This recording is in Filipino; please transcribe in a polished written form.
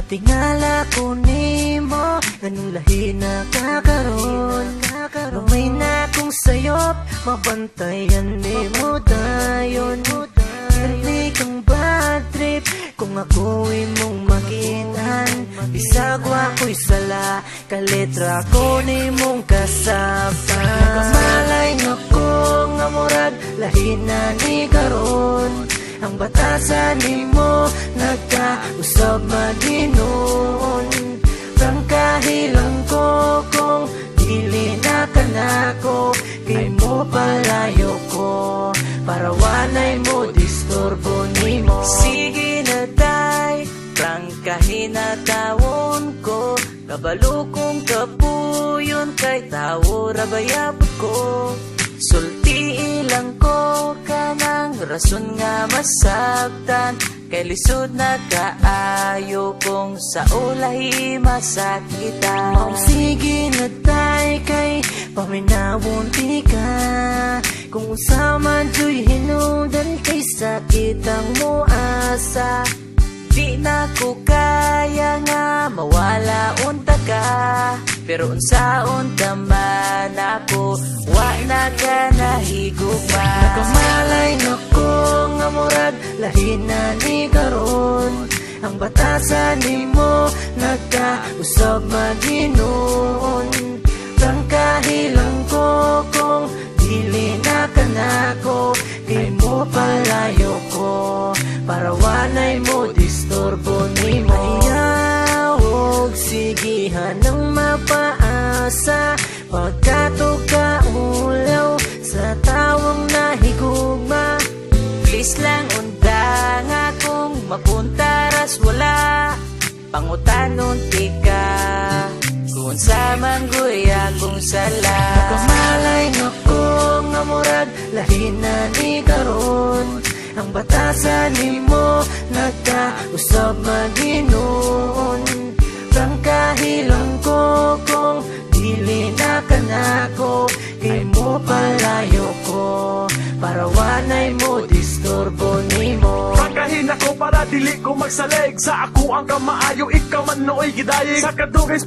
Tingala ko nimo, anong lahi na kakaroon. Lumay na kong sayop, mabantayan nimo dayon. Kirli kang bad trip, kung ako'y mong makitan. Bisag ako'y sala, kaletra ko nimong kasapa. Nakamalay nga ko nga murag, lahi na ni karon. Ang batasan nimo nagkausab maginon. Prangkahilang ko kung dili na kanako, kay mo palayo ko para wanay mo disturbo nimo. Sige na tay, prangkahinatawon ko, kabalo kong kapuyon kay tawo rabayabot ko. Sulti ilang ko kanang rason nga masabtan, kay lisod na kaayo kung sa ulahi masakitan. Sige na tay, kay paminawon di ka, kung usaman jo'y hinungdan kay sakit ang muasa. Di na ko kaya nga mawala unta ka, pero unsaon ka man ako, wa na ka nahigugma. Nakamalay na ko nga murag, lahi na ni karon. Ang batasan nimo nagkausab maginon. Prangkahilang ko kung dili na kanako, kay mo palayo ko para wanay mo disturbo nimo. Ayawog sigihan ng mapaasa, pagkatog ka ulaw sa tawang nahigugma. Please lang unda nga kung mapuntaras wala, pangutanon ti ka kung sa mangguya kung sala. Nakamalay nga ko nga murag, lahi na ni karon. Ang batasan nimo nagkausab maginon. Prangkahilang ko kung dili na kanako, kay mo palayo ko para wanay mo disturbo nimo. Prangkahin ako para dili ko magsalig, sa ako ang kamaayo, ikaw man nooy gidayeg. Sa kadugay